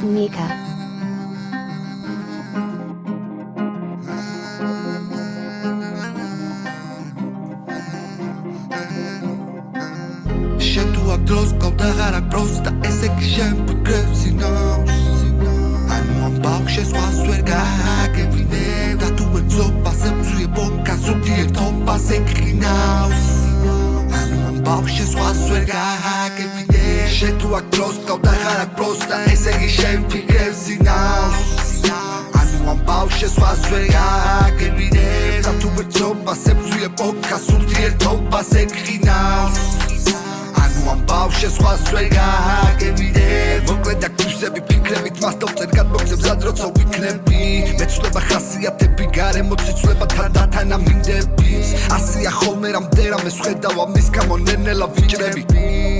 Mika. შენ თუ აქ დროს გავდა აღარ აქ პროსტა ესე კი შენ ფიქრებს ინავს ანუ ამ ბავშვს ვას ვერ გაგებინებ და თუ ეძობასე მზუე ბოკას ურთიერთობაზე გყინავს ანუ ამ ბავშვს ვას ვერ გაგებინებ შენ თუ აქ დროს გავდა აღარ აქ პროსტა ესე კი შენ ფიქრებს ინავს ანუ ამ ბავშვს ვას ვერ გაგებინებ და თუ ეძობასე მზუე ბოკას ურთიერთობაზე გყინავს ამ ბავშვს ვას ვერ გაგებინებ მოკლედ აქ თვისები ფიქრებით მას დავწერ გადმოგზებს ადროცა ვიქნები მეცვლება ხასიათები გარემო ციცვლება თან ამინდები ასია ხოლმე რამდენამე ვხედავ ამის გამო ნენელა ვიჭრები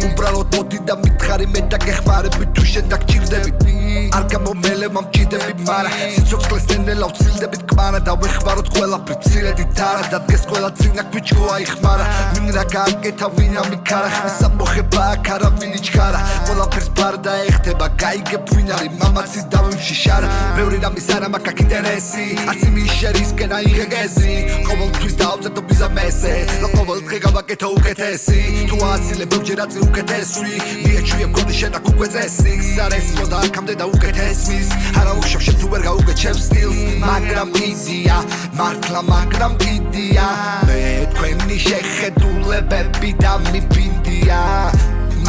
უბრალოდ მოდი და მითხარი მე და გეხმარები თუ შენ დაგჭირდები არ გამომელებ მომჭიდები მარა სიცოცხლეს ნენელა ვცილდებით კმარა და ვეხმაროთ ყველაფრით ცირედით არა და დგეს ყველა წინა ქვიჩქო აიხმარა ვინ რა გააკეთა ვინ ამიქარა ხმის ამოხება აქ არავინ იჩქარა ყველაფერს ბარდა ეხდება გაიგებ ვინ არის მამაცი დავიმშიშარა ბევრი რამის არა მაქვს აქ ინტერესი არც იმის შერისკენ აიღე გეზი ყოველთვის დავწეთო ბიზამესე რომ ყოველ დღე გავაკეთო უკეთესი თუ აცილე ბევრჯერ აწი უკეთესვი მიეჩვია მგონი შენ აქ უკვე წესი გზარესმო და აქამდე და უკეთესმის არა უშავ შენ თუ ვერ გაუგეჩებ სტილს მაგრამ იდია მართლა მაგრამ იდია მე თქვენი შეხედულებები და მიფინდია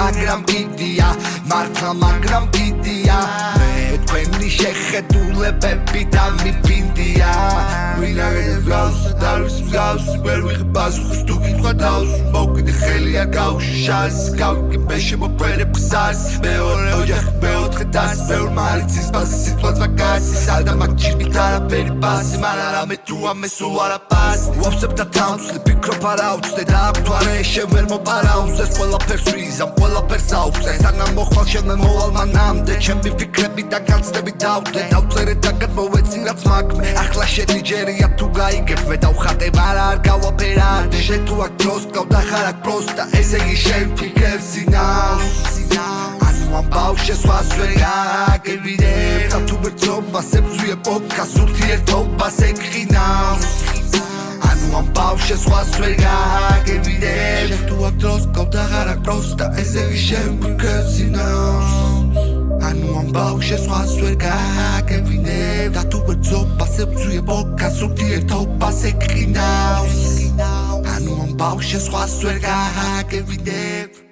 მაგრამ იდია მართლა მაგრამ იდია მე თქვენი შეხედულებები და მიფინდია ვინ აგებს დავის მსგავს ვერ ვიღებ პასუხს თუ გითხრა დავს მოვკიდე ხელი არ გავშაშ გავიგებ შემოფერებ გზას მეორე ოჯახი მეოთხე დას ბევრ მარიცის ბაზი სიტყვაც ვაკაცი სადა მაგ ჭირით არაფერი პასი მაგრამ რამე თუ ამე სულ არა პასი ვაფსებ და თამსლი ფიქრობ არა უცდე და აქ თვარე შენ ვერ მოპარავს ეს ყველაფერს ვიზამ ყველაფერს აუწეს სანამ მოხვალ შენ მე მოვალ მანამდე ჩემი ფიქრები და განცდები დავდე დავწერე და გადმოვეცი რაც მაქვს ახლა შენი ჯერია თუ გაიგებ მე დავხატებ არა არ გავაფერადე შენ თუ აქ დროს გავდა ხარ აქ პროსტა ესე იგი შენ ფიქრებს ინავს ანუ ამ ბავშვს ვას ვერ გაგებინებ და თუ ბრძობასე მზუე ბოკას ურთიერთობაზე გყინავს ანუ ამ ბავშვს ვას ვერ გაგებინებ შენ თუ აქ დროს გავდა ხარ აქ პროსტა ესე იგი შენ ფიქრებს ინავს ანუ ამ ბავშვს ვას ვერ გაგებინებ და თუ ბრძობასე მზუე ბოკას ურთიერთობაზე გყინავს ანუ ამ ბავშვს ვას ვერ გაგებინებ